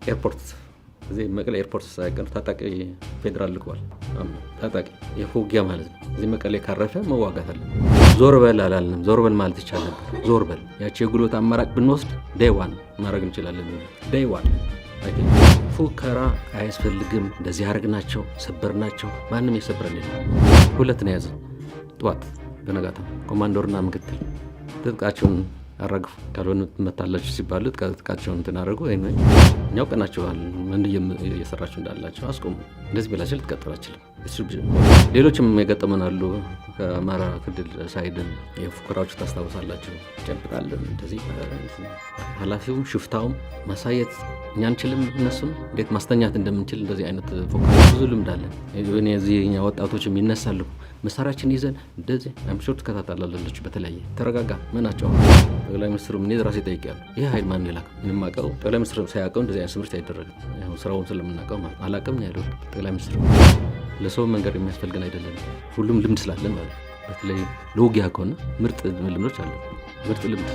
ኤርፖርት እዚህ መቀሌ ኤርፖርት ሳይቀር ታጣቂ ፌዴራል ልኳል። ታጣቂ የውጊያ ማለት ነው። እዚህ መቀሌ ካረፈ መዋጋት አለ። ዞር በል አላልንም። ዞር በል ማለት ይቻል ነበር። ዞር በል ያቺ የጉልበት አማራጭ ብንወስድ ዴይ ዋን ማድረግ እንችላለን። ዴይ ዋን ፉከራ አያስፈልግም። እንደዚህ አረግናቸው፣ ሰበርናቸው። ማንም የሰብረን የለም። ሁለት ነው ያዘ። ጠዋት በነጋታ ኮማንዶርና ምክትል ትጥቃቸውን አረግፉ፣ ካልሆነ ትመታላችሁ ሲባሉ ትጥቃቸውን እንትን አደረጉ። እኛው ቀናቸዋል ምን እየሰራችሁ እንዳላቸው አስቆሙ። እንደዚህ ብላችሁ ልትቀጥል አችልም። ሌሎችም የገጠመን አሉ። ከአማራ ክልል ሳይድን የፉከራዎቹ ታስታውሳላችሁ። ጨብጣለን እንደዚህ ኃላፊውም ሽፍታውም ማሳየት እኛ አንችልም፣ እነሱን እንዴት ማስተኛት እንደምንችል እንደዚህ አይነት ፉከራ ብዙ ልምድ አለን። እዚህ እኛ ወጣቶችም ይነሳሉ። መሳሪያችን ይዘን እንደዚህ አምሾር ትከታተላለች። በተለያየ ተረጋጋ ምናቸው ጠቅላይ ሚኒስትሩ ምን ራሴ ጠይቄያለሁ። ይህ ኃይል ማን ይላክ? ምንም አውቀው ጠቅላይ ሚኒስትሩ ሳያውቀው እንደዚህ አይነት ትምህርት አይደረግም። ስራውን ስለምናውቀው ማለት አላውቅም ነው ያለው ጠቅላይ ሚኒስትሩ። ለሰው መንገድ የሚያስፈልገን አይደለም፣ ሁሉም ልምድ ስላለን ማለት በተለይ ለውጊያ ከሆነ ምርጥ ልምዶች አሉ። ምርጥ ልምድ።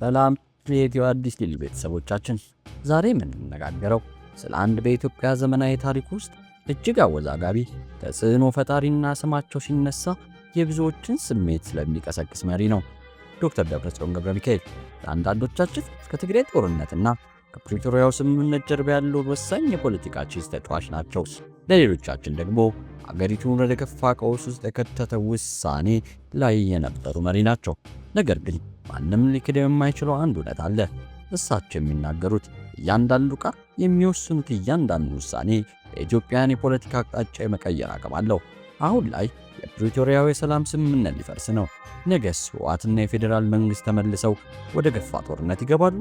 ሰላም የኢትዮ አዲስ ሊል ቤተሰቦቻችን፣ ዛሬ የምንነጋገረው ስለ አንድ በኢትዮጵያ ዘመናዊ ታሪክ ውስጥ እጅግ አወዛጋቢ ተጽዕኖ ፈጣሪና ስማቸው ሲነሳ የብዙዎችን ስሜት ስለሚቀሰቅስ መሪ ነው። ዶክተር ደብረጽዮን ገብረ ሚካኤል ለአንዳንዶቻችን ከትግራይ ጦርነትና ከፕሪቶሪያው ስምምነት ጀርባ ያለው ወሳኝ የፖለቲካ ቺዝ ተጫዋች ናቸው። ለሌሎቻችን ደግሞ አገሪቱን ወደ ከፋ ቀውስ ውስጥ የከተተ ውሳኔ ላይ የነበሩ መሪ ናቸው። ነገር ግን ማንም ሊክደው የማይችለው አንድ እውነት አለ። እሳቸው የሚናገሩት እያንዳንዱ ቃል፣ የሚወስኑት እያንዳንዱ ውሳኔ የኢትዮጵያን የፖለቲካ አቅጣጫ የመቀየር አቅም አለው። አሁን ላይ የፕሪቶሪያው የሰላም ስምምነት ሊፈርስ ነው። ነገስ ህወሓትና የፌዴራል መንግስት ተመልሰው ወደ ገፋ ጦርነት ይገባሉ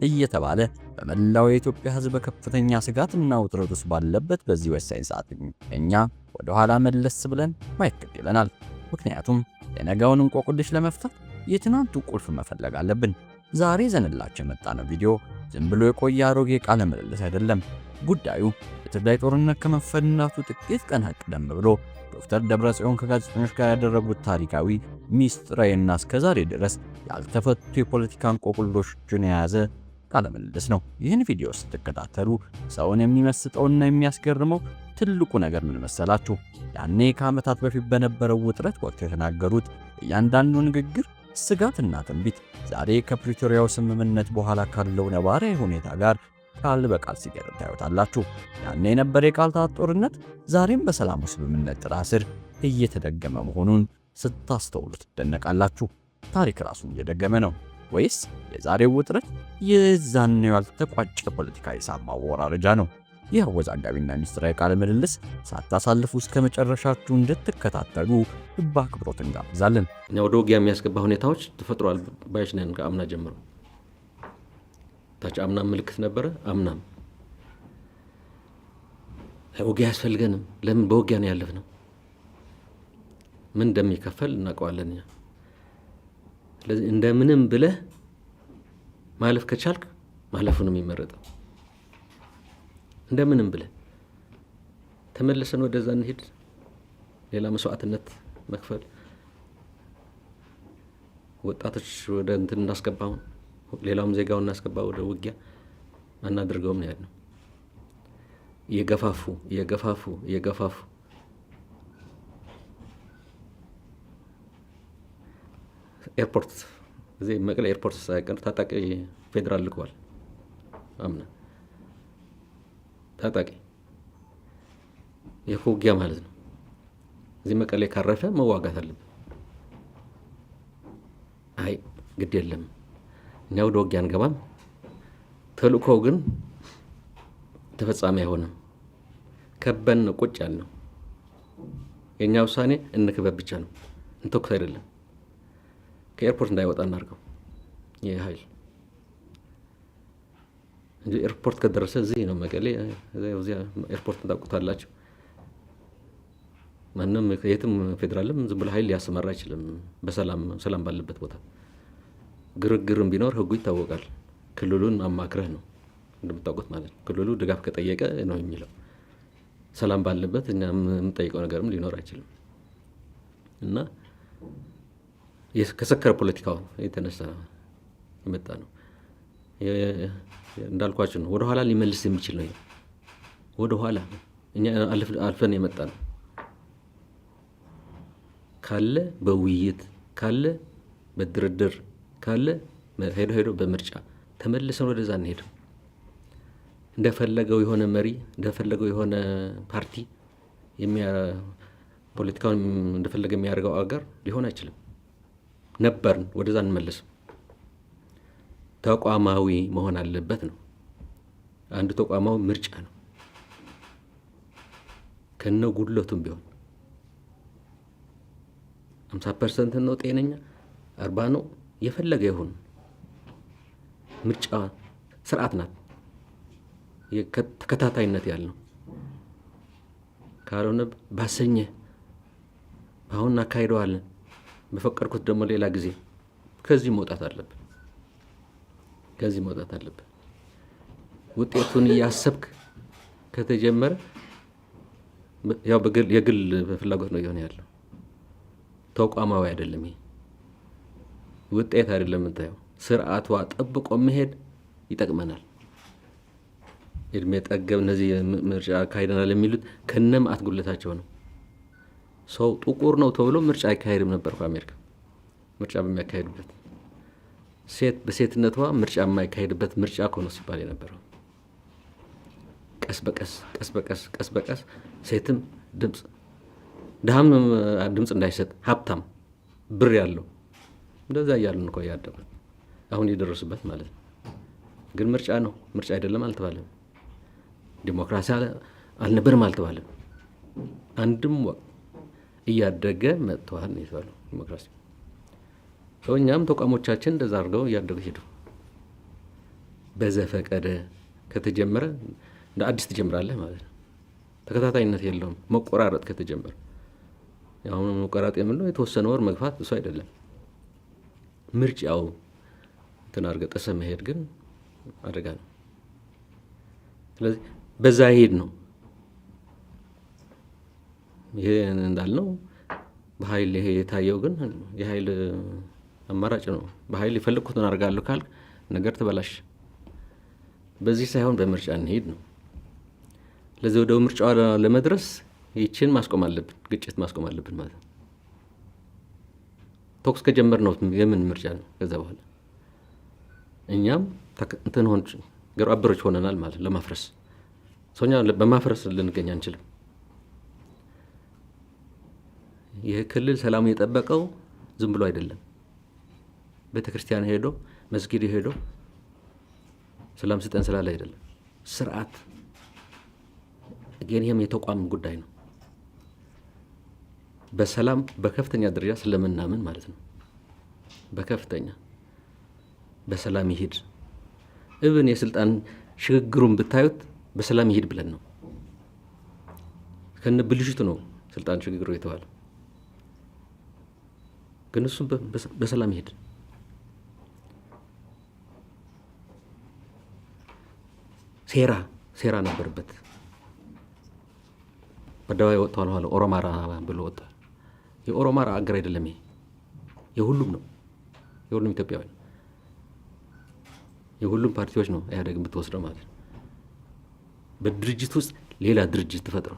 እየተባለ በመላው የኢትዮጵያ ህዝብ ከፍተኛ ስጋትና ውጥረት ውስጥ ባለበት በዚህ ወሳኝ ሰዓት እኛ ወደ ኋላ መለስ ብለን ማየት ግድ ይለናል። ምክንያቱም የነገውን እንቆቅልሽ ለመፍታት የትናንቱ ቁልፍ መፈለግ አለብን። ዛሬ ዘንላችሁ የመጣነው ቪዲዮ ዝም ብሎ የቆየ አሮጌ ቃለ ምልልስ አይደለም። ጉዳዩ የትግራይ ጦርነት ከመፈናቱ ጥቂት ቀናት ቀደም ብሎ ዶክተር ደብረጽዮን ከጋዜጠኞች ጋር ያደረጉት ታሪካዊ ሚስጥራዊና እስከዛሬ ድረስ ያልተፈቱ የፖለቲካ እንቆቅልሾችን የያዘ ቃለ ምልልስ ነው። ይህን ቪዲዮ ስትከታተሉ ሰውን የሚመስጠውና የሚያስገርመው ትልቁ ነገር ምን መሰላችሁ? ያኔ ከዓመታት በፊት በነበረው ውጥረት ወቅት የተናገሩት እያንዳንዱ ንግግር፣ ስጋትና ትንቢት ዛሬ ከፕሪቶሪያው ስምምነት በኋላ ካለው ነባራዊ ሁኔታ ጋር ቃል በቃል ሲገጥም ታዩታላችሁ። ያኔ የነበረ የቃላት ጦርነት ዛሬም በሰላሙ ስምምነት ጥላ ስር እየተደገመ መሆኑን ስታስተውሉ ትደነቃላችሁ። ታሪክ ራሱን እየደገመ ነው ወይስ የዛሬው ውጥረት የዛኔው ያልተቋጨ ፖለቲካ ሂሳብ ማወራረጃ ነው? ይህ አወዛጋቢና ሚስጥራዊ ቃለ ምልልስ ሳታሳልፉ እስከ መጨረሻችሁ እንድትከታተሉ በአክብሮት እንጋብዛለን። እኛ ወደ ውጊያ የሚያስገባ ሁኔታዎች ተፈጥሯል ባይሽ ነን። ከአምና ጀምሮ ታች አምና ምልክት ነበረ። አምናም ውጊያ ያስፈልገንም። ለምን በውጊያ ነው ያለፍነው። ምን እንደሚከፈል እናውቀዋለን። ስለዚህ እንደምንም ብለህ ማለፍ ከቻልክ ማለፉ ነው የሚመረጠው። እንደምንም ብለህ ተመልሰን ወደዛ እንሄድ፣ ሌላ መስዋዕትነት መክፈል፣ ወጣቶች ወደ እንትን እናስገባው፣ ሌላውም ዜጋው እናስገባ ወደ ውጊያ አናድርገውም ነው ያለው። እየገፋፉ ኤርፖርት እዚህ መቀሌ ኤርፖርት ሳይቀር ታጣቂ ፌዴራል ልኳል። አምና ታጣቂ የውጊያ ማለት ነው። እዚህ መቀሌ ካረፈ መዋጋት አለብን። አይ ግድ የለም እኛ ወደ ውጊያ አንገባም፣ ተልእኮው ግን ተፈጻሚ አይሆንም፣ ከበን ቁጭ ያልነው የኛ ውሳኔ እንክበብ ብቻ ነው፣ እንተኩስ አይደለም። ከኤርፖርት እንዳይወጣ እናርገው። ይህ ኃይል እንጂ ኤርፖርት ከደረሰ እዚህ ነው መቀሌ። እዚያ ኤርፖርት ታውቁታላችሁ። ማንም የትም ፌዴራልም ዝም ብሎ ኃይል ሊያሰማራ አይችልም። ሰላም ባለበት ቦታ ግርግርም ቢኖር ህጉ ይታወቃል። ክልሉን አማክረህ ነው እንደምታውቁት ማለት ነው። ክልሉ ድጋፍ ከጠየቀ ነው የሚለው። ሰላም ባለበት እኛ የምንጠይቀው ነገርም ሊኖር አይችልም። እና ከሰከረ ፖለቲካው የተነሳ የመጣ ነው። እንዳልኳችሁ ነው። ወደኋላ ሊመልስ የሚችል ነው። ወደኋላ እኛ አልፈን የመጣ ነው ካለ በውይይት ካለ በድርድር ካለ ሄዶ በምርጫ ተመልሰን ወደዛ እንሄድም። እንደፈለገው የሆነ መሪ እንደፈለገው የሆነ ፓርቲ ፖለቲካውን እንደፈለገ የሚያደርገው አገር ሊሆን አይችልም። ነበርን ወደዛ እንመለስም። ተቋማዊ መሆን አለበት ነው። አንድ ተቋማዊ ምርጫ ነው ከነ ጉድለቱም ቢሆን 50% ነው ጤነኛ 40 ነው የፈለገ ይሁን ምርጫ ስርዓት ናት። ተከታታይነት ያለው ካልሆነ ባሰኘ አሁን አካሂደዋለን በፈቀድኩት ደግሞ ሌላ ጊዜ ከዚህ መውጣት አለበት። ውጤቱን እያሰብክ ከተጀመረ ያው የግል ፍላጎት ነው ይሆን ያለው። ተቋማዊ አይደለም። ይሄ ውጤት አይደለም። እንታየው ስርዓቷ ጠብቆ መሄድ ይጠቅመናል። እድሜ ጠገብ እነዚህ ምርጫ አካሂደናል የሚሉት ከነም አትጉለታቸው ነው። ሰው ጥቁር ነው ተብሎ ምርጫ አይካሄድም ነበር በአሜሪካ። ምርጫ በሚያካሄድበት ሴት በሴትነቷ ምርጫ የማይካሄድበት ምርጫ ኮኖ ሲባል የነበረው ቀስ በቀስ ሴትም ድምፅ ድሃም ድምፅ እንዳይሰጥ ሀብታም ብር ያለው እንደዛ እያሉ ነው ያደጉት። አሁን የደረሱበት ማለት ነው። ግን ምርጫ ነው ምርጫ አይደለም አልተባለም። ዲሞክራሲ አልነበረም አልተባለም። አንድም እያደገ መጥተዋል ነው የተባለው ዲሞክራሲ። እኛም ተቋሞቻችን እንደዛ አድርገው እያደጉ ሄዱ። በዘፈቀደ ከተጀመረ እንደ አዲስ ትጀምራለህ ማለት ነው። ተከታታይነት የለውም። መቆራረጥ ከተጀመረ አሁን መቆራረጥ የምንለው የተወሰነ ወር መግፋት እሱ አይደለም። ምርጫው እንትን አድርገህ ጥሰህ መሄድ ግን አደጋ ነው። ስለዚህ በዛ ሄድ ነው። ይሄ እንዳልነው በኃይል ይሄ የታየው ግን የኃይል አማራጭ ነው። በኃይል የፈለግኩትን አደርጋለሁ ካልክ ነገር ተበላሽ። በዚህ ሳይሆን በምርጫ እንሄድ ነው። ለዚህ ወደ ምርጫው ለመድረስ ይችን ማስቆም አለብን፣ ግጭት ማስቆም አለብን ማለት ነው። ቶክስ ከጀመር ነው የምን ምርጫ ነው? ከዛ በኋላ እኛም እንትን ሆን ገሩ አበሮች ሆነናል ማለት ለማፍረስ ሰውኛ በማፍረስ ልንገኝ አንችልም። ይህ ክልል ሰላም የጠበቀው ዝም ብሎ አይደለም። ቤተክርስቲያን ሄዶ መስጊድ ሄዶ ሰላም ስጠን ስላለ አይደለም። ስርዓት ይህም የተቋም ጉዳይ ነው። በሰላም በከፍተኛ ደረጃ ስለምናምን ማለት ነው። በከፍተኛ በሰላም ይሄድ እብን የስልጣን ሽግግሩን ብታዩት በሰላም ይሄድ ብለን ነው። ከነ ብልሽቱ ነው ስልጣን ሽግግሩ የተባለው። ግን እሱ በሰላም ይሄድ ሴራ ነበርበት። በደዋይ ወጥቷል ማለት ኦሮማራ ብሎ ወጥቷል። የኦሮማራ አገር አይደለም ይሄ የሁሉም ነው። የሁሉም ኢትዮጵያዊ የሁሉም ፓርቲዎች ነው ኢህአዴግ የምትወስደው ማለት ነው። በድርጅት ውስጥ ሌላ ድርጅት ተፈጥሮ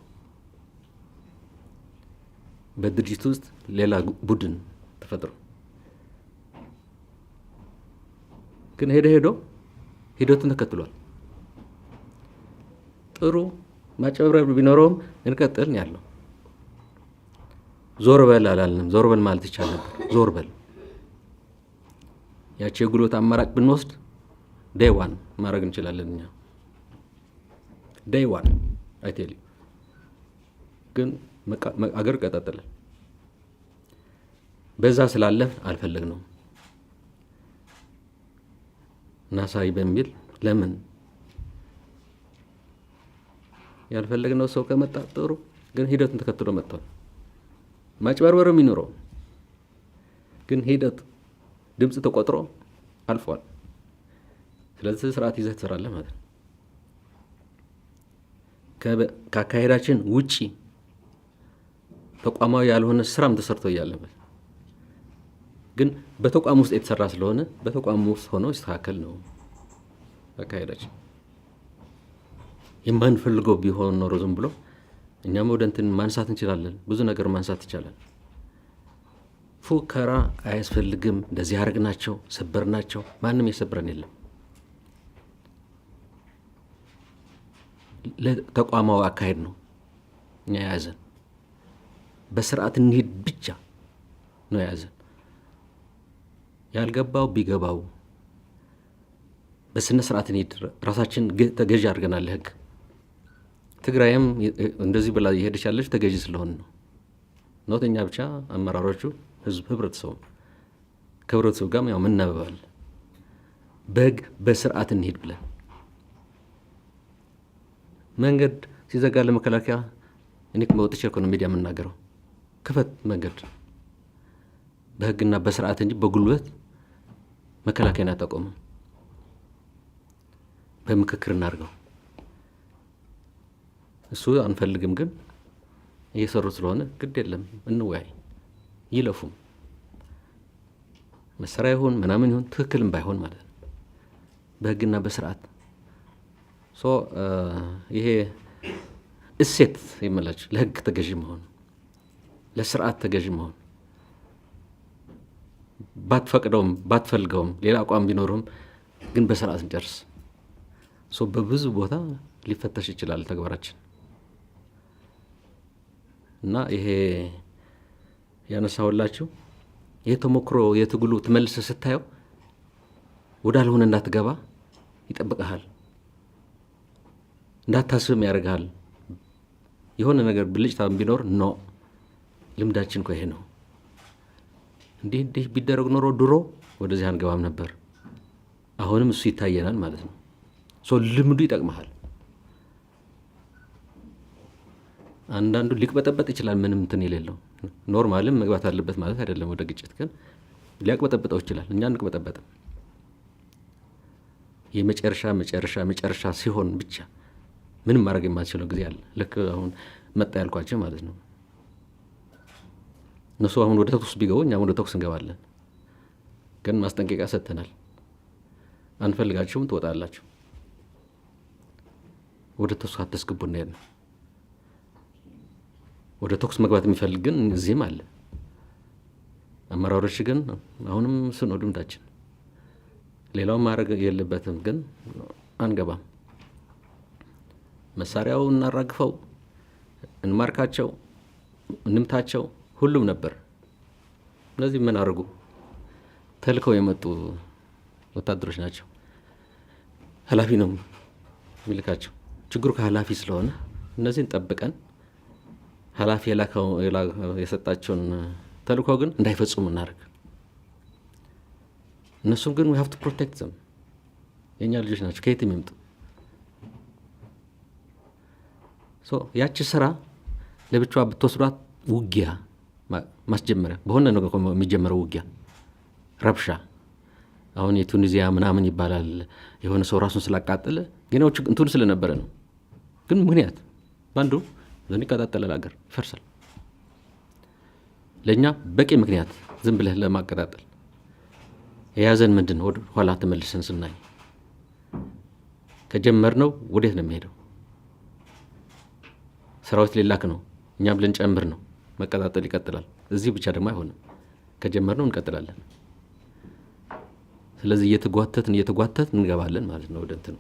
በድርጅት ውስጥ ሌላ ቡድን ተፈጥሮ ግን ሄዶትን ተከትሏል። ጥሩ ማጨብረብ ቢኖረውም እንቀጥል ያለው ዞር በል አላልንም። ዞር በል ማለት ይቻል ነበር። ዞር በል ያቺ የጉልበት አማራጭ ብንወስድ ዴይ ዋን ማድረግ እንችላለን እኛ ዴይ ዋን አይቴል ግን አገር ቀጣጠለ በዛ ስላለፍ አልፈለግነውም። ናሳይ በሚል ለምን ያልፈለግነው ሰው ከመጣ ጥሩ፣ ግን ሂደቱን ተከትሎ መጥቷል። ማጭበርበርም ይኖረው ግን ሂደት ድምፅ ተቆጥሮ አልፏል። ስለዚህ ስርዓት ይዘህ ትሰራለህ ማለት ነው። ከአካሄዳችን ውጪ ተቋማዊ ያልሆነ ስራም ተሰርቶ እያለበት ግን በተቋም ውስጥ የተሰራ ስለሆነ በተቋም ውስጥ ሆኖ ይስተካከል ነው። አካሄዳችን። የማንፈልገው ቢሆን ኖሮ ዝም ብሎ እኛም ወደ እንትን ማንሳት እንችላለን። ብዙ ነገር ማንሳት ይቻላል። ፉከራ አያስፈልግም። እንደዚህ አረግናቸው፣ ሰበርናቸው። ማንም የሰብረን የለም። ለተቋማዊ አካሄድ ነው እኛ የያዘን። በስርዓት እንሂድ ብቻ ነው የያዘን። ያልገባው ቢገባው በስነ ስርዓት እንሂድ። ራሳችን ተገዥ አድርገናል ለህግ። ትግራይም እንደዚህ ብላ እየሄደች ያለች ተገዥ ስለሆን ነው። ኖተኛ ብቻ አመራሮቹ፣ ህዝብ፣ ህብረተሰቡ ከህብረተሰቡ ጋር ያው ምናበባል በህግ በስርዓት እንሂድ ብለን መንገድ ሲዘጋ ለመከላከያ እኔ ከመውጥቼ እኮ ነው ሚዲያ የምናገረው። ክፈት መንገድ በህግና በስርዓት እንጂ በጉልበት መከላከያን አታቆምም። በምክክር እናድርገው። እሱ አንፈልግም፣ ግን እየሰሩ ስለሆነ ግድ የለም እንወያይ። ይለፉም መሳሪያ ይሁን ምናምን ይሁን ትክክልም ባይሆን ማለት ነው በህግና በስርዓት ይሄ እሴት ይመላችሁ። ለህግ ተገዥ መሆን፣ ለስርዓት ተገዥ መሆን ባትፈቅደውም ባትፈልገውም ሌላ አቋም ቢኖርም ግን በስርዓት እንጨርስ። በብዙ ቦታ ሊፈተሽ ይችላል ተግባራችን እና ይሄ ያነሳሁላችሁ ይሄ ተሞክሮ የትግሉ ትመልሰ ስታየው ወዳልሆነ እንዳትገባ ይጠብቀሃል፣ እንዳታስብም ያደርግሃል። የሆነ ነገር ብልጭታ ቢኖር ነው ልምዳችን እኮ ይሄ ነው፣ እንዲህ ቢደረግ ኖሮ ድሮ ወደዚህ አንገባም ነበር። አሁንም እሱ ይታየናል ማለት ነው። ልምዱ ይጠቅመሃል። አንዳንዱ ሊቅበጠበጥ ይችላል፣ ምንም እንትን የሌለው ኖርማልም መግባት አለበት ማለት አይደለም። ወደ ግጭት ግን ሊያቅበጠብጠው ይችላል። እኛ እንቅበጠበጥም። የመጨረሻ ሲሆን ብቻ ምንም ማድረግ የማትችለው ጊዜ አለ። ልክ አሁን መጣ ያልኳቸው ማለት ነው። እነሱ አሁን ወደ ተኩስ ቢገቡ እኛም ወደ ተኩስ እንገባለን። ግን ማስጠንቀቂያ ሰጥተናል። አንፈልጋችሁም፣ ትወጣላችሁ። ወደ ተኩስ አትስገቡ ነው። ወደ ተኩስ መግባት የሚፈልግ ግን እዚህም አለ። አመራሮች ግን አሁንም እሱ ነው ድምታችን። ሌላው ማድረግ የለበትም፣ ግን አንገባም። መሳሪያው እናራግፈው፣ እንማርካቸው፣ እንምታቸው ሁሉም ነበር። እነዚህ ምን አድርጉ? ተልከው የመጡ ወታደሮች ናቸው። ኃላፊ ነው የሚልካቸው። ችግሩ ከኃላፊ ስለሆነ እነዚህን ጠብቀን ኃላፊ የሰጣቸውን ተልኮ ግን እንዳይፈጽሙ እናደርግ። እነሱም ግን we have to protect them። የእኛ ልጆች ናቸው ከየትም ይምጡ። ያቺ ስራ ለብቻዋ ብትወስዷት ውጊያ ማስጀመሪያ በሆነ ነገር የሚጀመረው ውጊያ ረብሻ። አሁን የቱኒዚያ ምናምን ይባላል። የሆነ ሰው ራሱን ስላቃጠለ ግን እንትኑ ስለነበረ ነው። ግን ምክንያት ባንዱ ዘን ይቀጣጠላል፣ አገር ይፈርሳል። ለእኛ በቂ ምክንያት ዝም ብለህ ለማቀጣጠል የያዘን ምንድን ነው? ወደ ኋላ ተመልሰን ስናይ ከጀመርነው ወዴት ነው የሚሄደው? ሰራዊት ሊላክ ነው፣ እኛም ልንጨምር ነው። መቀጣጠል ይቀጥላል። እዚህ ብቻ ደግሞ አይሆንም። ከጀመርነው እንቀጥላለን። ስለዚህ እየተጓተትን እንገባለን ማለት ነው ወደ እንትኑ።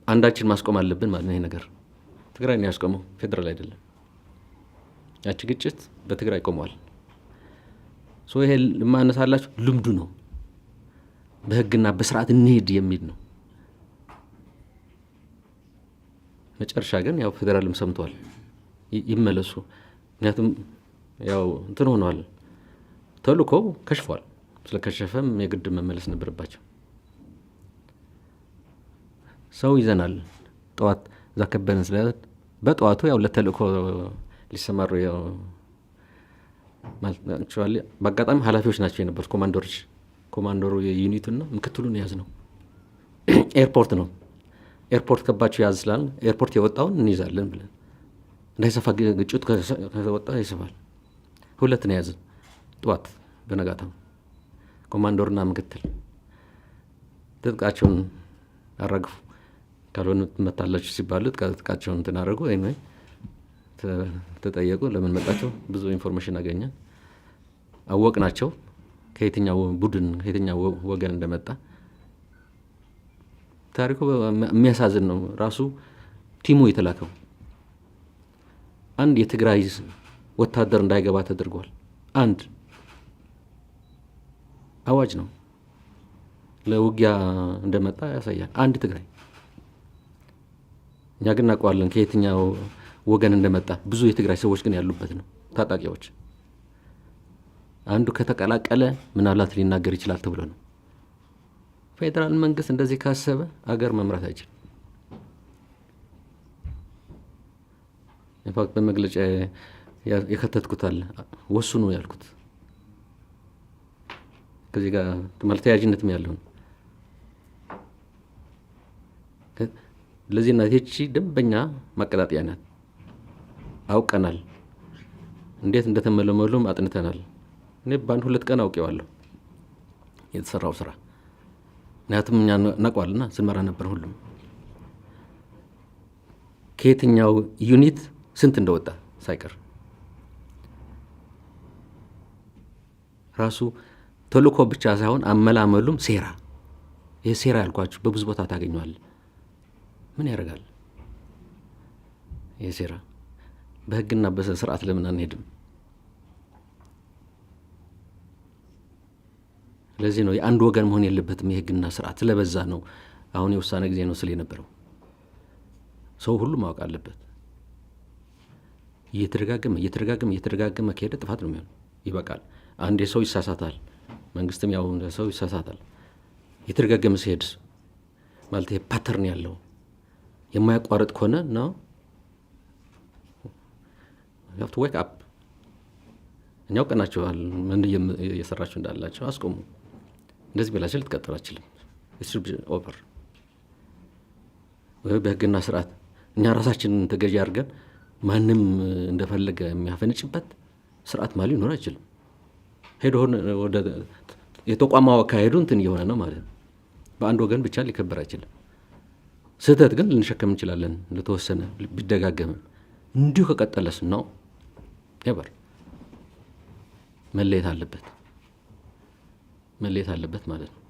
አንዳችን ማስቆም አለብን ማለት ነው። ይሄ ነገር ትግራይ ነው ያስቆመው፣ ፌደራል አይደለም። ያቺ ግጭት በትግራይ ቆመዋል። ይሄ ለማነሳላችሁ ልምዱ ነው። በህግና በስርዓት እንሄድ የሚል ነው። መጨረሻ ግን ያው ፌደራልም ሰምቷል፣ ይመለሱ። ምክንያቱም ያው እንትን ሆኗል፣ ተልእኮው ከሽፏል። ስለከሸፈም የግድ መመለስ ነበረባቸው። ሰው ይዘናል። ጠዋት እዛ ከበነን ስለ በጠዋቱ ያው ለተልእኮ ሊሰማሩ ያው ማለት ነው። በአጋጣሚ ኃላፊዎች ናቸው የነበሩት ኮማንደሮች። ኮማንደሩ የዩኒቱና ምክትሉን ያዝ ነው። ኤርፖርት ነው። ኤርፖርት ከባቸው ያዝ ስላል ኤርፖርት የወጣውን እንይዛለን ብለን እንዳይሰፋ ግጭቱ ከወጣ ይሰፋል። ሁለት ነው ያዝን። ጠዋት በነጋታው ኮማንደርና ምክትል ትጥቃቸውን አረግፉ፣ ካልሆነ ትመታላችሁ ሲባሉ ትጥቃቸውን እንትን አደረጉ። ወይ ተጠየቁ፣ ለምን መጣቸው? ብዙ ኢንፎርሜሽን አገኘን፣ አወቅናቸው ከየትኛው ቡድን ከየትኛው ወገን እንደመጣ። ታሪኩ የሚያሳዝን ነው። ራሱ ቲሙ የተላከው አንድ የትግራይ ወታደር እንዳይገባ ተደርጓል። አንድ አዋጅ ነው፣ ለውጊያ እንደመጣ ያሳያል። አንድ ትግራይ። እኛ ግን እናውቀዋለን ከየትኛው ወገን እንደመጣ። ብዙ የትግራይ ሰዎች ግን ያሉበት ነው፣ ታጣቂዎች። አንዱ ከተቀላቀለ ምናልባት ሊናገር ይችላል ተብሎ ነው። ፌዴራል መንግስት እንደዚህ ካሰበ አገር መምራት አይችልም። ኢንፋክት በመግለጫ የከተትኩት አለ፣ ወስኑ ያልኩት ከዚህ ጋር ማለት ተያያዥነትም ያለው ነው። ለዚህ እናት ይህቺ ደንበኛ ማቀጣጠያ ናት። አውቀናል፣ እንዴት እንደተመለመሉም አጥንተናል። እኔ በአንድ 2 ቀን አውቄዋለሁ የተሰራው ስራ። ምክንያቱም እኛ እናውቀዋልና ስንመራ ነበር። ሁሉም ከየትኛው ዩኒት ስንት እንደወጣ ሳይቀር ራሱ ተልእኮ ብቻ ሳይሆን አመላመሉም ሴራ። ይህ ሴራ ያልኳችሁ በብዙ ቦታ ታገኘዋል። ምን ያደርጋል ይህ ሴራ? በህግና በስርዓት ለምን አንሄድም? ለዚህ ነው የአንድ ወገን መሆን የለበትም። የህግና ስርዓት ስለበዛ ነው አሁን የውሳኔ ጊዜ ነው ስለ የነበረው። ሰው ሁሉ ማወቅ አለበት። እየተደጋገመ ከሄደ ጥፋት ነው የሚሆነው። ይበቃል። አንድ ሰው ይሳሳታል፣ መንግስትም ያው ሰው ይሳሳታል። እየተደጋገመ ሲሄድ ማለት ይሄ ፓተርን ያለው የማያቋርጥ ከሆነ ነው you have to wake up። እኛው ቀናቸዋል ምን እየሰራችሁ እንዳላቸው አስቆሙ። እንደዚህ ብላችሁ ልትቀጥሉ አትችልም። it should be over። በህግና ስርዓት እኛ ራሳችንን ተገዢ አድርገን ማንም እንደፈለገ የሚያፈንጭበት ስርዓት ማለት ሊኖር አይችልም። ሄዶ ወደ የተቋማው አካሄዱ እንትን እየሆነ ነው ማለት ነው። በአንድ ወገን ብቻ ሊከበር አይችልም። ስህተት ግን ልንሸከም እንችላለን ለተወሰነ ቢደጋገምም። እንዲሁ ከቀጠለስ ነው ነበር መለየት አለበት ማለት ነው።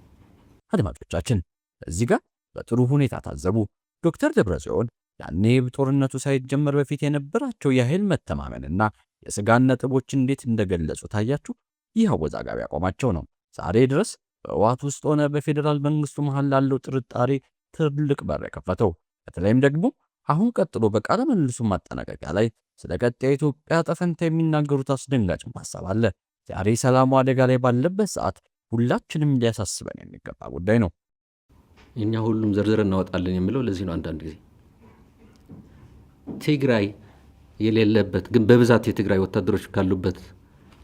አድማጮቻችን እዚህ ጋር በጥሩ ሁኔታ ታዘቡ። ዶክተር ደብረጽዮን ያኔ ጦርነቱ ሳይጀመር በፊት የነበራቸው የኃይል መተማመንና የስጋት ነጥቦች እንዴት እንደገለጹ ታያችሁ። ይህ አወዛጋቢ አቋማቸው ነው ዛሬ ድረስ በህወሓት ውስጥ ሆነ በፌዴራል መንግስቱ መሃል ላለው ጥርጣሬ ትልቅ በር የከፈተው። በተለይም ደግሞ አሁን ቀጥሎ በቃለ ምልልሱ ማጠናቀቂያ ላይ ስለ ቀጣይ ኢትዮጵያ ዕጣ ፈንታ የሚናገሩት አስደንጋጭ ሐሳብ አለ። ዛሬ ሰላሙ አደጋ ላይ ባለበት ሰዓት ሁላችንም ሊያሳስበን የሚገባ ጉዳይ ነው። እኛ ሁሉም ዘርዝረን እናወጣለን የሚለው ለዚህ ነው። አንዳንድ ጊዜ ትግራይ የሌለበት ግን በብዛት የትግራይ ወታደሮች ካሉበት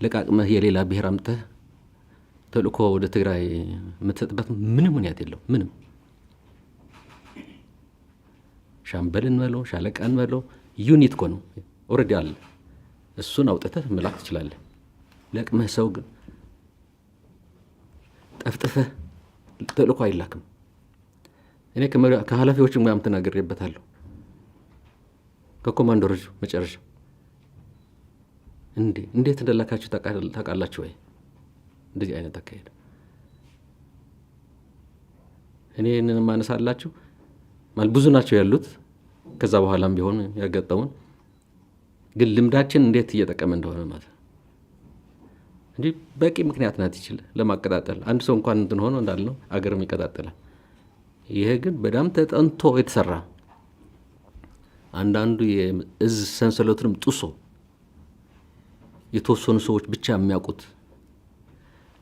ለቃቅመህ የሌላ ብሔር አምጥተህ ተልእኮ ወደ ትግራይ የምትሰጥበት ምንም ምክንያት የለው። ምንም ሻምበልን በለው ሻለቃን በለው ዩኒት እኮ ነው ኦልሬዲ አለ። እሱን አውጥተህ መላክ ትችላለህ። ለቅመህ ሰው ግን ጠፍጥፈህ ተልእኮ አይላክም። እኔ ከኃላፊዎችም ጋርም ተናግሬበታለሁ፣ ከኮማንደሮች መጨረሻ እንዴት እንደላካችሁ ታውቃላችሁ ወይ? እንደዚህ አይነት አካሄድ እኔ እነን ማነሳላችሁ ማለት ብዙ ናቸው ያሉት። ከዛ በኋላም ቢሆን ያጋጠሙን ግን ልምዳችን እንዴት እየጠቀመ እንደሆነ ማለት እንጂ በቂ ምክንያት ናት ይችላል ለማቀጣጠል። አንድ ሰው እንኳን እንትን ሆኖ እንዳልነው አገርም ይቀጣጠላል። ይሄ ግን በጣም ተጠንቶ የተሰራ አንዳንዱ የእዝ ሰንሰለቱንም ጥሶ የተወሰኑ ሰዎች ብቻ የሚያውቁት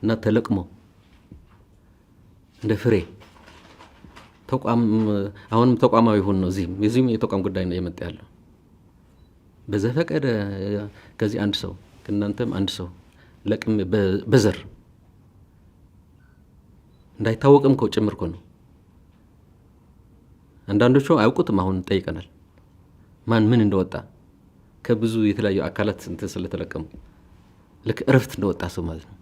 እና ተለቅሞ እንደ ፍሬ ተቋም አሁንም ተቋማዊ ሆኖ ነው። እዚህም የተቋም ጉዳይ ነው የመጣ ያለው። በዘፈቀደ ከዚህ አንድ ሰው ከእናንተም አንድ ሰው ለቅም በዘር እንዳይታወቅም እኮ ጭምር እኮ ነው። አንዳንዶቹ አያውቁትም። አሁን ጠይቀናል ማን ምን እንደወጣ ከብዙ የተለያዩ አካላት እንትን ስለተለቀሙ ልክ እረፍት እንደወጣ ሰው ማለት ነው።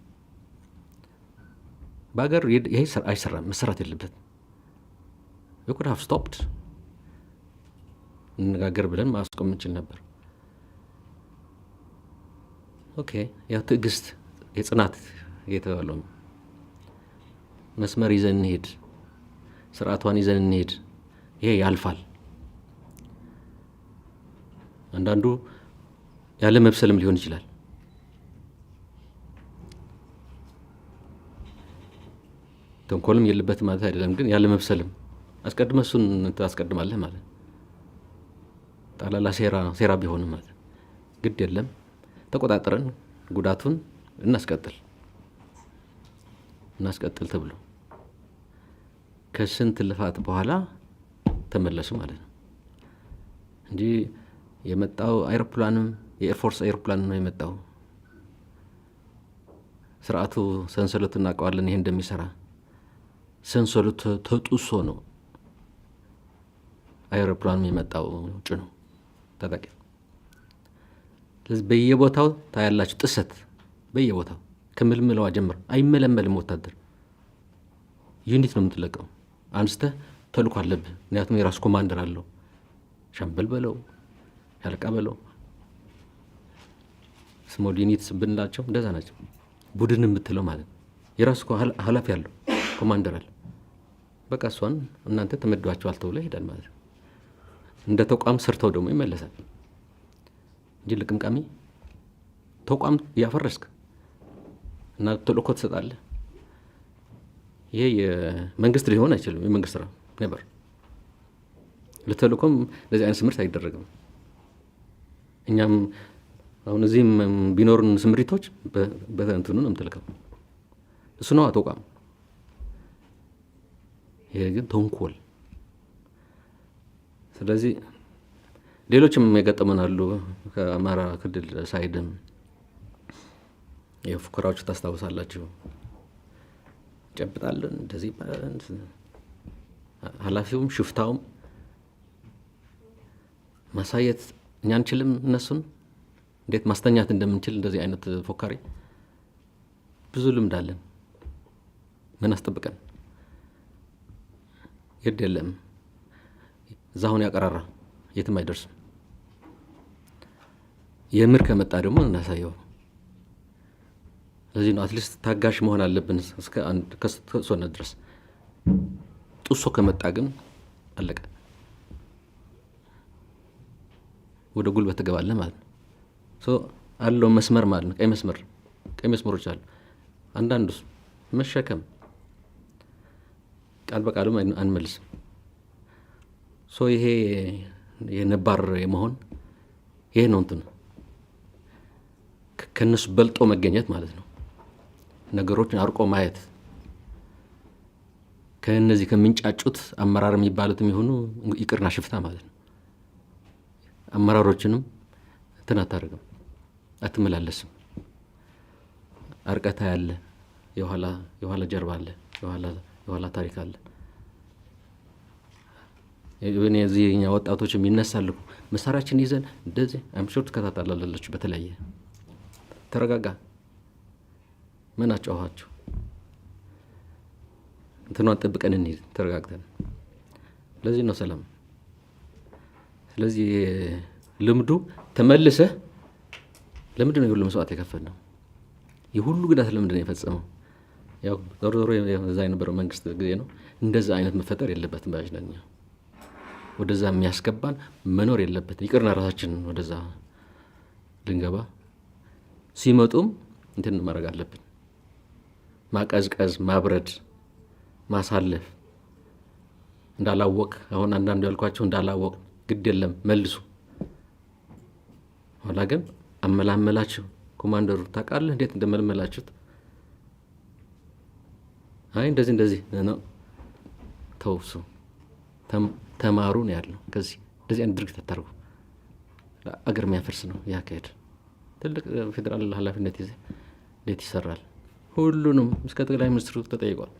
በአገር ይሄ አይሰራም፣ መሰራት የለበትም። we could have stopped እንነጋገር ብለን ማስቆም እንችል ነበር። ኦኬ ያው ትዕግስት የጽናት የተባለው መስመር ይዘን እንሄድ፣ ስርዓቷን ይዘን እንሄድ፣ ይሄ ያልፋል። አንዳንዱ ያለ መብሰልም ሊሆን ይችላል። ተንኮልም የለበትም ማለት አይደለም፣ ግን ያለ መብሰልም አስቀድመህ እሱን ታስቀድማለህ ማለት ጣላላ ሴራ ቢሆንም ማለት ግድ የለም ተቆጣጥረን ጉዳቱን እናስቀጥል ተብሎ ከስንት ልፋት በኋላ ተመለሱ ማለት ነው እንጂ የመጣው አይሮፕላንም የኤርፎርስ አይሮፕላን ነው የመጣው። ስርዓቱ ሰንሰለቱ እናውቀዋለን፣ ይሄ እንደሚሰራ ሰንሰለቱ ተጡሶ ነው አይሮፕላኑ የመጣው ጭኖ ታጣቂ። ስለዚህ በየቦታው ታያላችሁ ጥሰት፣ በየቦታው ከምልምለዋ ጀምር አይመለመልም። ወታደር ዩኒት ነው የምትለቀው፣ አንስተህ ተልኮ አለብህ። ምክንያቱም የራሱ ኮማንደር አለው፣ ሻምበል በለው ሻለቃ በለው። ስሞል ዩኒትስ ብንላቸው እንደዛ ናቸው። ቡድን የምትለው ማለት ነው የራሱ ኃላፊ አለው፣ ኮማንደር አለ። በቃ እሷን እናንተ ተመድባችኋል ተብሎ ይሄዳል ማለት ነው። እንደ ተቋም ሰርተው ደግሞ ይመለሳል እንጂ ልቅምቃሚ ተቋም ያፈረስክ እና ተልእኮ ትሰጣለህ። ይሄ የመንግስት ሊሆን አይችልም። የመንግስት ስራ ነበር። ለተልእኮም ለዚህ አይነት ስምርት አይደረግም። እኛም አሁን እዚህም ቢኖሩን ስምሪቶች በእንትኑ ነው የምትልከው፣ እሱ ነው ተቋም። ይሄ ግን ተንኮል። ስለዚህ ሌሎችም የገጠመናሉ። ከአማራ ክልል ሳይድም የፉከራዎች ታስታውሳላችሁ። ጨብጣለን እንደዚህ ኃላፊውም ሽፍታውም ማሳየት እኛ አንችልም፣ እነሱን እንዴት ማስተኛት እንደምንችል እንደዚህ አይነት ፎካሪ ብዙ ልምድ አለን። ምን አስጠብቀን ግድ የለም እዛሁን ያቀራራ የትም አይደርስም። የምር ከመጣ ደግሞ እናሳየው። ስለዚህ ነው አትሊስት ታጋሽ መሆን አለብን እስከ አንድ ከሶነ ድረስ። ጥሶ ከመጣ ግን አለቀ፣ ወደ ጉልበት ትገባለህ ማለት ነው። አለው መስመር ማለት ነው። ቀይ መስመሮች አሉ። አንዳንዱስ መሸከም ቃል በቃልም አንመልስም። ይሄ የነባር የመሆን ይሄ ነው እንትን ከነሱ በልጦ መገኘት ማለት ነው። ነገሮችን አርቆ ማየት ከነዚህ ከምንጫጩት አመራር የሚባሉትም ይሁኑ ይቅርና ሽፍታ ማለት ነው። አመራሮችንም እንትን አታደርግም፣ አትመላለስም። አርቀታ ያለ የኋላ ጀርባ አለ፣ የኋላ ታሪክ አለ። እዚህ እኛ ወጣቶችም ይነሳሉ መሳሪያችን ይዘን እንደዚህ አምሾት ተከታተላለች። በተለያየ ተረጋጋ፣ ምን አጫዋችሁ እንትኗን ጠብቀን እንሂድ ተረጋግተን። ለዚህ ነው ሰላም። ስለዚህ ልምዱ ተመልሰህ ለምንድን ነው የሁሉ መስዋዕት የከፈልነው? የሁሉ ጉዳት ለምንድን ነው የፈጸመው? ያው ዞሮ እዛ የነበረው መንግስት ጊዜ ነው። እንደዛ አይነት መፈጠር የለበትም ባይሽነኛ ወደዛ የሚያስገባን መኖር የለበትም። ይቅርና ራሳችን ወደዛ ልንገባ ሲመጡም እንትን ማድረግ አለብን። ማቀዝቀዝ፣ ማብረድ፣ ማሳለፍ እንዳላወቅ አሁን አንዳንዱ ያልኳቸው እንዳላወቅ ግድ የለም መልሱ። ኋላ ግን አመላመላችሁ ኮማንደሩ ታውቃለህ እንዴት እንደመለመላችሁት? አይ እንደዚህ ነው ተውሱ ተማሩ ነው ያለው። ከዚህ እንደዚህ አይነት ድርጊት አታርጉ። አገር የሚያፈርስ ነው ያካሄድ። ትልቅ ፌዴራል ኃላፊነት ይዘህ እንዴት ይሰራል? ሁሉንም እስከ ጠቅላይ ሚኒስትሩ ተጠይቋል።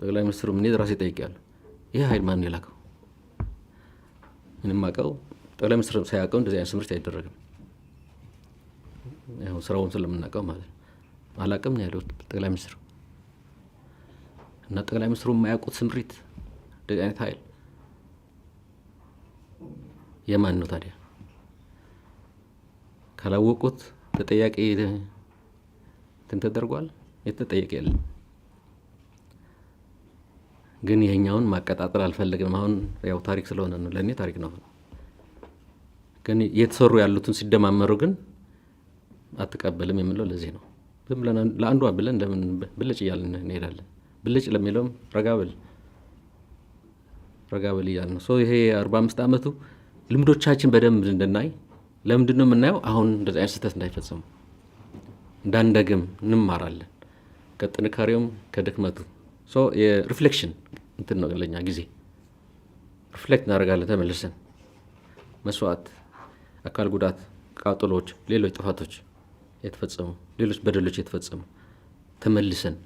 ጠቅላይ ሚኒስትሩ ምን ራሴ ጠይቄያለሁ። ይህ ኃይል ማን የላከው? ምንም አውቀው ጠቅላይ ሚኒስትሩ ሳያውቀው እንደዚህ አይነት ትምህርት አይደረግም። ያው ስራውን ስለምናውቀው ማለት ነው። አላውቅም ነው ያለው ጠቅላይ ሚኒስትሩ። እና ጠቅላይ ሚኒስትሩ የማያውቁት ስምሪት እንደዚህ አይነት ኃይል የማን ነው ታዲያ? ካላወቁት ተጠያቂ እንትን ተደርጓል። የተጠየቀ የለም። ግን ይሄኛውን ማቀጣጠል አልፈልግም። አሁን ያው ታሪክ ስለሆነ ነው፣ ለእኔ ታሪክ ነው። ግን የተሰሩ ያሉትን ሲደማመሩ ግን አትቀበልም የምለው ለዚህ ነው። ዝም ብለን ለአንዷ ብለን ለምን ብልጭ እያልን እንሄዳለን? ብልጭ ለሚለውም ረጋበል እያልን ነው። ይሄ 45 ዓመቱ ልምዶቻችን በደንብ እንድናይ ለምንድን ነው የምናየው? አሁን እንደዚህ አይነት ስህተት እንዳይፈጸሙ እንዳንደግም እንማራለን፣ ከጥንካሬውም ከድክመቱ። የሪፍሌክሽን እንትን ነው ለኛ ጊዜ ሪፍሌክት እናደርጋለን። ተመልሰን መስዋዕት፣ አካል ጉዳት፣ ቃጠሎች፣ ሌሎች ጥፋቶች የተፈጸሙ ሌሎች በደሎች የተፈጸሙ ተመልሰን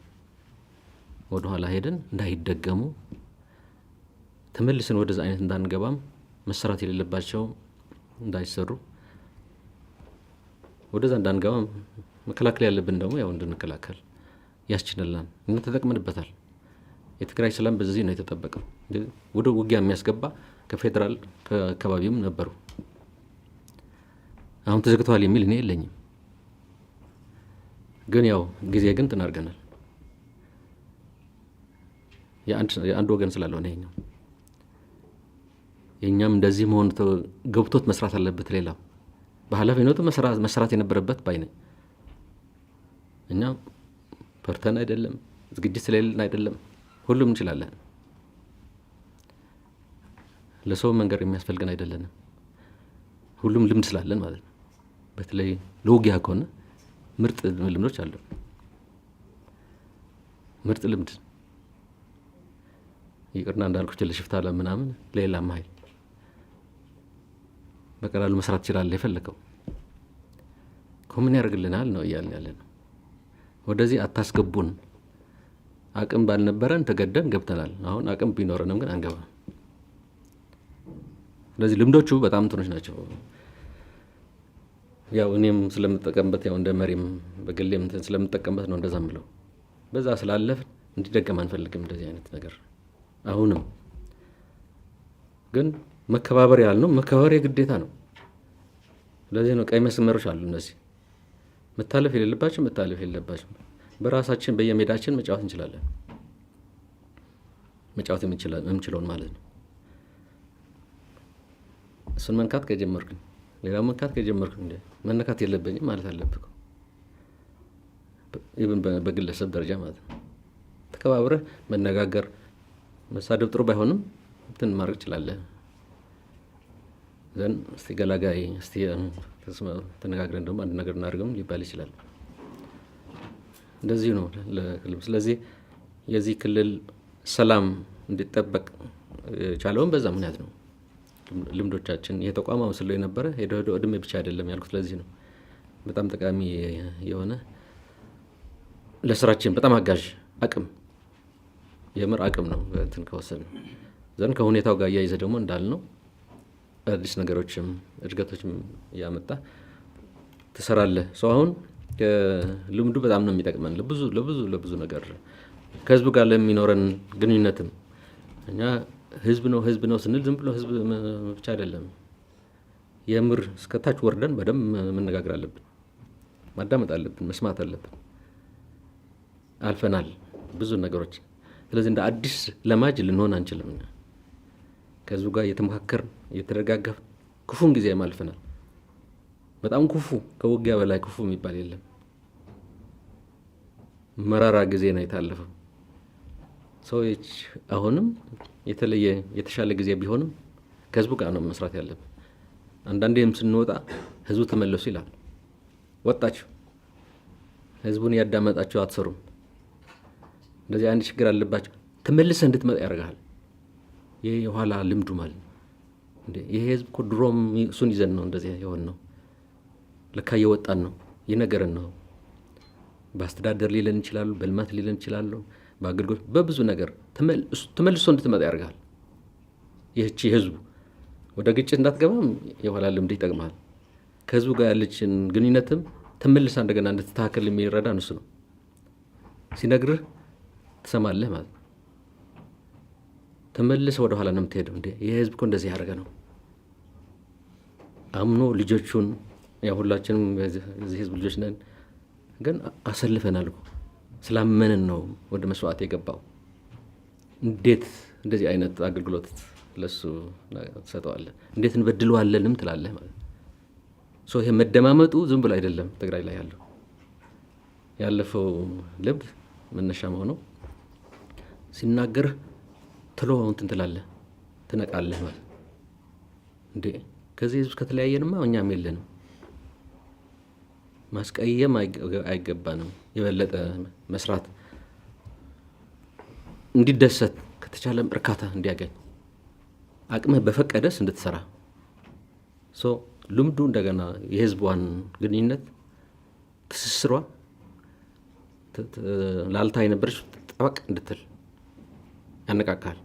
ወደኋላ ሄደን እንዳይደገሙ ተመልሰን ወደዛ አይነት እንዳንገባም መሰራት የሌለባቸው እንዳይሰሩ ወደዛ እንዳንገባም መከላከል ያለብን ደግሞ ያው እንድንከላከል ያስችላል። እና ተጠቅመንበታል። የትግራይ ሰላም በዚህ ነው የተጠበቀው። ወደ ውጊያ የሚያስገባ ከፌዴራል ከአካባቢውም ነበሩ። አሁን ተዘግተዋል የሚል እኔ የለኝም። ግን ያው ጊዜ ግን ትናርገናል። የአንድ ወገን ስላልሆነ ይሄኛው የኛም እንደዚህ መሆን ገብቶት መስራት አለበት። ሌላው በኃላፊነቱ መስራት የነበረበት ባይ ነኝ። እኛ ፈርተን አይደለም፣ ዝግጅት ስለሌለን አይደለም። ሁሉም እንችላለን። ለሰው መንገር የሚያስፈልገን አይደለንም። ሁሉም ልምድ ስላለን ማለት ነው። በተለይ ለውጊያ ከሆነ ምርጥ ልምዶች አሉ። ምርጥ ልምድ ይቅርና እንዳልኩት ለሽፍታ ለምናምን ሌላም ኃይል በቀላሉ መስራት ይችላል። የፈለገው ኮምን ያደርግልናል ነው እያልን ያለ ነው። ወደዚህ አታስገቡን። አቅም ባልነበረን ተገደን ገብተናል። አሁን አቅም ቢኖረንም ግን አንገባም። ስለዚህ ልምዶቹ በጣም እንትኖች ናቸው። ያው እኔም ስለምጠቀምበት ያው እንደ መሪም በግሌም እንትን ስለምጠቀምበት ነው እንደዛ ምለው። በዛ ስላለፍን እንዲደገም አንፈልግም እንደዚህ አይነት ነገር። አሁንም ግን መከባበር ያልነው መከባበር የግዴታ ነው። ስለዚህ ነው ቀይ መስመሮች አሉ። እነዚህ መታለፍ የሌለባቸው በራሳችን በየሜዳችን መጫወት እንችላለን። መጫወት የምንችለውን ማለት ነው። እሱን መንካት ከጀመርኩኝ ሌላው መንካት ከጀመርኩኝ እንደ መነካት የለብኝም ማለት አለብህ። ኢቭን በግለሰብ ደረጃ ማለት ነው። ተከባብረህ መነጋገር፣ መሳደብ ጥሩ ባይሆንም እንትን ማድረግ ትችላለህ። ዘን እስቲ ገላጋይ እስቲ ተነጋግረን ደግሞ አንድ ነገር እናድርገም ሊባል ይችላል። እንደዚህ ነው ለክልል። ስለዚህ የዚህ ክልል ሰላም እንዲጠበቅ ቻለውን በዛ ምክንያት ነው። ልምዶቻችን የተቋም መስሎ የነበረ ሄዶ እድሜ ብቻ አይደለም ያልኩት ለዚህ ነው። በጣም ጠቃሚ የሆነ ለስራችን በጣም አጋዥ አቅም የምር አቅም ነው እንትን ከወሰድን ዘንድ ከሁኔታው ጋር እያይዘ ደግሞ እንዳልነው አዲስ ነገሮችም እድገቶችም ያመጣ ትሰራለህ። አሁን ልምዱ በጣም ነው የሚጠቅመን ለብዙ ነገር ከህዝቡ ጋር ለሚኖረን ግንኙነትም እኛ ህዝብ ነው ስንል ዝም ብሎ ህዝብ ብቻ አይደለም። የምር እስከታች ወርደን በደንብ መነጋገር አለብን፣ ማዳመጥ አለብን፣ መስማት አለብን። አልፈናል ብዙ ነገሮች። ስለዚህ እንደ አዲስ ለማጅ ልንሆን አንችልም። ከህዝቡ ጋር እየተመካከርን እየተደጋገፍን ክፉን ጊዜ አልፈናል። በጣም ክፉ ከውጊያ በላይ ክፉ የሚባል የለም። መራራ ጊዜ ነው የታለፈው። ሰዎች አሁንም የተሻለ ጊዜ ቢሆንም ከህዝቡ ጋር ነው መስራት ያለብን። አንዳንዴም ስንወጣ ህዝቡ ተመለሱ ይላል። ወጣችሁ ህዝቡን ያዳመጣችሁ አትሰሩም። እንደዚህ አንድ ችግር አለባቸው ተመልሰህ እንድትመጣ ያደርጋል። ይሄ የኋላ ልምዱ ማለት ነው። ይሄ ህዝብ እኮ ድሮም እሱን ይዘን ነው እንደዚህ የሆን ነው። ለካ እየወጣን ነው ይነገረን ነው። በአስተዳደር ሊለን ይችላሉ፣ በልማት ሊለን ይችላሉ፣ በአገልግሎት በብዙ ነገር ተመልሶ እንድትመጣ ያደርጋል። ይህቺ ህዝቡ ወደ ግጭት እንዳትገባም የኋላ ልምድ ይጠቅማል። ከህዝቡ ጋር ያለችን ግንኙነትም ተመልሳ እንደገና እንድትታከል የሚረዳ እሱ ነው። ሲነግርህ ትሰማለህ ማለት ነው። ተመልሰ ወደ ኋላ ነው የምትሄደው። እንዴ ይህ ህዝብ እኮ እንደዚህ ያደረገ ነው አምኖ ልጆቹን ያው ሁላችንም የዚህ ህዝብ ልጆች ነን፣ ግን አሰልፈናል እኮ ስላመንን ነው ወደ መስዋዕት የገባው። እንዴት እንደዚህ አይነት አገልግሎት ለሱ ትሰጠዋለህ? እንዴት እንበድለዋለንም ትላለህ ማለት ሶ ይሄ መደማመጡ ዝም ብሎ አይደለም። ትግራይ ላይ ያለፈው ልምድ መነሻ መሆኑ ሲናገር ትሎ እንትን ትላለህ፣ ትነቃለህ ማለት እንዴ ከዚህ ህዝብ ከተለያየንማ እኛም የለንም። ማስቀየም አይገባንም። የበለጠ መስራት እንዲደሰት ከተቻለም እርካታ እንዲያገኝ አቅምህ በፈቀደስ እንድትሰራ ሶ ልምዱ እንደገና የህዝቧን ግንኙነት ትስስሯ ላልታ የነበረች ጠበቅ እንድትል ያነቃቃል።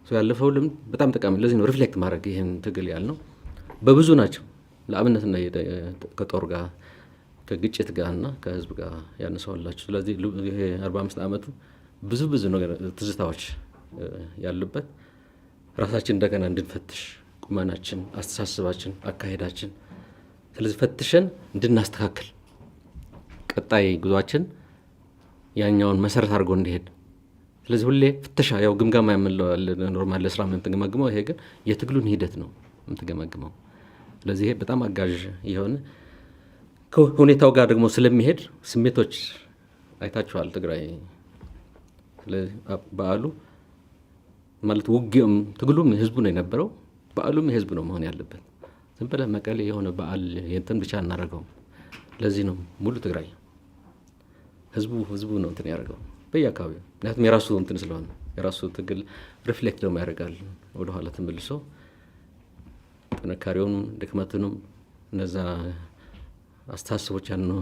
ያለፈው ልምድ በጣም ጠቃሚ። ለዚህ ነው ሪፍሌክት ማድረግ ይህን ትግል ያልነው። በብዙ ናቸው። ለአብነት እና ከጦር ጋር ከግጭት ጋር እና ከህዝብ ጋር ያነሳዋላችሁ። ስለዚህ ይሄ 45 ዓመቱ ብዙ ነገር ትዝታዎች ያሉበት ራሳችን እንደገና እንድንፈትሽ ቁመናችን፣ አስተሳሰባችን፣ አካሄዳችን ስለዚህ ፈትሸን እንድናስተካክል ቀጣይ ጉዟችን ያኛውን መሰረት አድርጎ እንዲሄድ ስለዚህ ሁሌ ፍተሻ ያው ግምገማ የምንለው ኖርማል ለስራ የምትገመግመው ይሄ ግን የትግሉን ሂደት ነው የምትገመግመው። ስለዚህ ይሄ በጣም አጋዥ የሆነ ከሁኔታው ጋር ደግሞ ስለሚሄድ ስሜቶች አይታችኋል ትግራይ። ስለዚህ በዓሉ ማለት ውጊያም ትግሉም ህዝቡ ነው የነበረው፣ በዓሉም የህዝብ ነው መሆን ያለበት። ዝም ብለህ መቀሌ የሆነ በዓል የእንትን ብቻ እናደርገውም። ለዚህ ነው ሙሉ ትግራይ ህዝቡ ነው እንትን ያደርገው በየአካባቢው። ምክንያቱም የራሱ እንትን ስለሆነ የራሱ ትግል ሪፍሌክት ደግሞ ያደርጋል ወደኋላ ተመልሶ ጥንካሬውንም ድክመቱንም እነዛ አስተሳሰቦች ያን ነው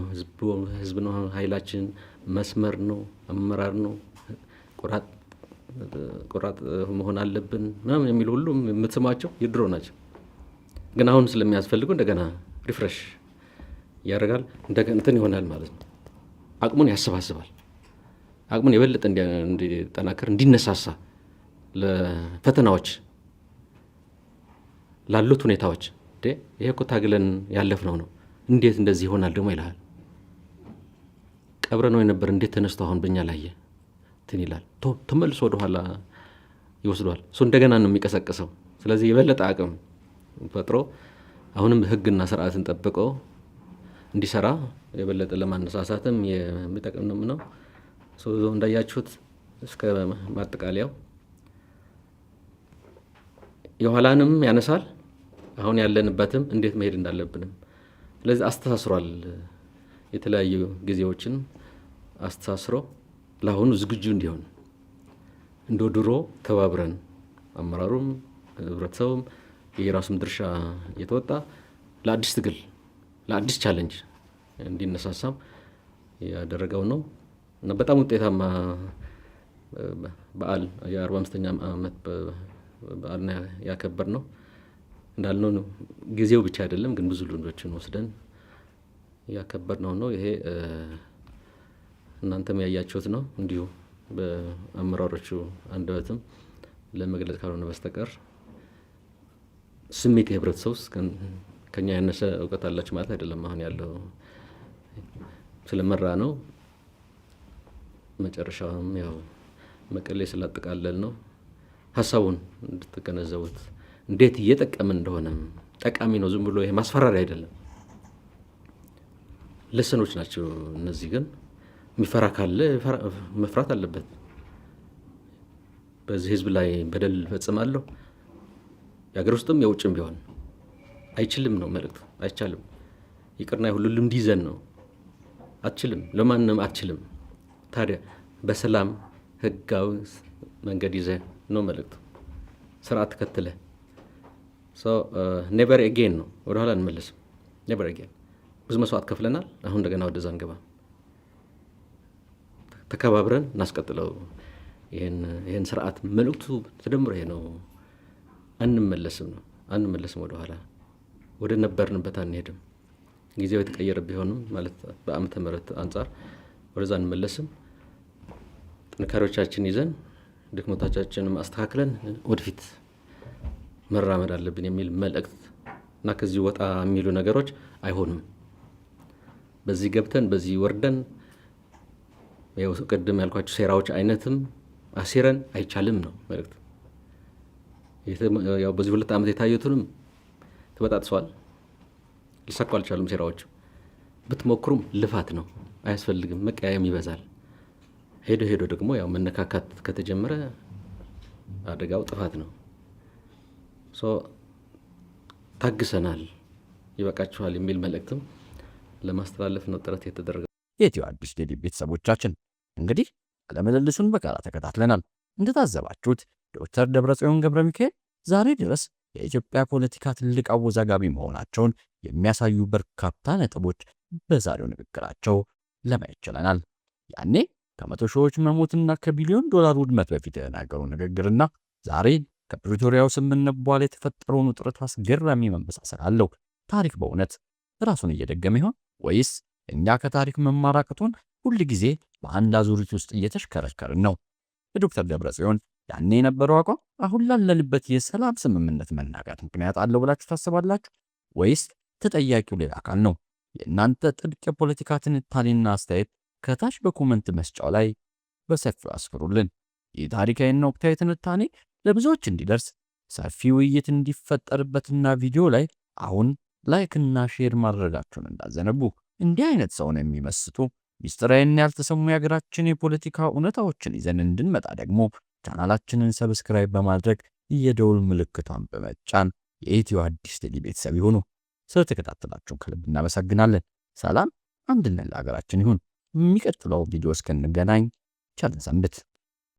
ህዝብ ነው ኃይላችን፣ መስመር ነው፣ አመራር ነው፣ ቆራጥ መሆን አለብን ምናምን የሚሉ ሁሉም የምትሰማቸው የድሮ ናቸው። ግን አሁን ስለሚያስፈልጉ እንደገና ሪፍሬሽ ያደርጋል፣ እንደገና እንትን ይሆናል ማለት ነው። አቅሙን ያሰባስባል። አቅሙን የበለጠ እንዲጠናከር እንዲነሳሳ ለፈተናዎች ላሉት ሁኔታዎች ይሄ እኮ ታግለን ያለፍነው ነው እንዴት እንደዚህ ይሆናል ደግሞ ይልሃል። ቀብረ ነው የነበር እንዴት ተነስቶ አሁን በእኛ ላይ እንትን ይላል። ተመልሶ ወደኋላ ይወስዷል። እሱ እንደገና ነው የሚቀሰቅሰው። ስለዚህ የበለጠ አቅም ፈጥሮ አሁንም ህግና ስርዓትን ጠብቆ እንዲሰራ የበለጠ ለማነሳሳትም የሚጠቅም ነው። እንዳያችሁት እስከ ማጠቃለያው የኋላንም ያነሳል፣ አሁን ያለንበትም እንዴት መሄድ እንዳለብንም ስለዚህ አስተሳስሯል። የተለያዩ ጊዜዎችን አስተሳስሮ ለአሁኑ ዝግጁ እንዲሆን እንደ ድሮ ተባብረን አመራሩም ህብረተሰቡም የራሱም ድርሻ እየተወጣ ለአዲስ ትግል ለአዲስ ቻሌንጅ እንዲነሳሳም ያደረገው ነው እና በጣም ውጤታማ በዓል የ45ኛ ዓመት በዓል ያከበር ነው። እንዳልነው ነው ጊዜው ብቻ አይደለም፣ ግን ብዙ ልምዶችን ወስደን ያከበር ነው። ይሄ እናንተም ያያችሁት ነው። እንዲሁ በአመራሮቹ አንደበትም ለመግለጽ ካልሆነ በስተቀር ስሜት የህብረተሰብ ውስጥ ከኛ ያነሰ እውቀት አላችሁ ማለት አይደለም። አሁን ያለው ስለመራ ነው። መጨረሻውም ያው መቀሌ ስላጠቃለል ነው። ሀሳቡን እንድትገነዘቡት እንዴት እየጠቀምን እንደሆነ ጠቃሚ ነው። ዝም ብሎ ይሄ ማስፈራሪያ አይደለም። ለሰኖች ናቸው እነዚህ። ግን የሚፈራ ካለ መፍራት አለበት። በዚህ ህዝብ ላይ በደል ፈጽማለሁ የሀገር ውስጥም የውጭም ቢሆን አይችልም ነው መልእክቱ። አይቻልም ይቅርና ሁሉ ልምድ ይዘን ነው። አትችልም፣ ለማንም አትችልም። ታዲያ በሰላም ህጋዊ መንገድ ይዘህ ነው መልእክቱ። ስርዓት ተከትለ ኔቨር ኤጌን ነው። ወደኋላ እንመለስም። ኔቨር ኤጌን ብዙ መስዋዕት ከፍለናል። አሁን እንደገና ወደዛ እንገባ። ተከባብረን እናስቀጥለው ይሄን ስርዓት። መልእክቱ ተደምሮ ይሄ ነው። አንመለስም ነው። አንመለስም ወደኋላ ወደ ነበርንበት አንሄድም። ጊዜው የተቀየረ ቢሆንም ማለት በዓመተ ምህረት አንጻር ወደዛ አንመለስም። ጥንካሬዎቻችን ይዘን ድክመቶቻችንን አስተካክለን ወደፊት መራመድ አለብን የሚል መልእክት እና ከዚህ ወጣ የሚሉ ነገሮች አይሆንም። በዚህ ገብተን በዚህ ወርደን ያው ቅድም ያልኳችሁ ሴራዎች አይነትም አሲረን አይቻልም ነው መልእክት። ያው በዚህ 2 ዓመት የታዩትንም ተበጣጥሰዋል፣ ሊሳኩ አልቻሉም ሴራዎች። ብትሞክሩም ልፋት ነው፣ አያስፈልግም፣ መቀያየም ይበዛል። ሄዶ ደግሞ ያው መነካካት ከተጀመረ አደጋው ጥፋት ነው። ታግሰናል፣ ይበቃችኋል የሚል መልእክትም ለማስተላለፍ ነው ጥረት የተደረገው። የኢትዮ አዲስ ዴይሊ ቤተሰቦቻችን እንግዲህ ቃለምልልሱን በጋራ ተከታትለናል። እንደታዘባችሁት ዶክተር ደብረጽዮን ገብረ ሚካኤል ዛሬ ድረስ የኢትዮጵያ ፖለቲካ ትልቅ አወዛጋቢ መሆናቸውን የሚያሳዩ በርካታ ነጥቦች በዛሬው ንግግራቸው ለማየት ችለናል። ያኔ ከ100 ሺዎች መሞትና ከቢሊዮን ዶላር ውድመት በፊት የተናገሩ ንግግርና ዛሬ ከፕሪቶሪያው ስምምነት በኋላ የተፈጠረውን ውጥረት አስገራሚ መመሳሰል አለው። ታሪክ በእውነት ራሱን እየደገመ ይሆን ወይስ እኛ ከታሪክ መማር አቅቶን ሁል ጊዜ በአንድ አዙሪት ውስጥ እየተሽከረከርን ነው? የዶክተር ደብረጽዮን ያኔ የነበረው አቋም አሁን ላለንበት የሰላም ስምምነት መናጋት ምክንያት አለው ብላችሁ ታስባላችሁ? ወይስ ተጠያቂው ሌላ አካል ነው? የእናንተ ጥልቅ የፖለቲካ ትንታኔና አስተያየት ከታች በኮመንት መስጫው ላይ በሰፊው አስፍሩልን። ይህ ታሪካዊና ወቅታዊ ትንታኔ ለብዙዎች እንዲደርስ ሰፊ ውይይት እንዲፈጠርበትና ቪዲዮ ላይ አሁን ላይክና ሼር ማድረጋችሁን እንዳዘነቡ። እንዲህ አይነት ሰውን የሚመስጡ ሚስጥራዊና ያልተሰሙ የሀገራችን የፖለቲካ እውነታዎችን ይዘን እንድንመጣ ደግሞ ቻናላችንን ሰብስክራይብ በማድረግ የደውል ምልክቷን በመጫን የኢትዮ አዲስ ዴይሊ ቤተሰብ ይሁኑ። ስለተከታተላችሁን ከልብ እናመሰግናለን። ሰላም፣ አንድነት ለሀገራችን ይሁን። የሚቀጥለው ቪዲዮ እስክንገናኝ ቸር ሰንብቱ።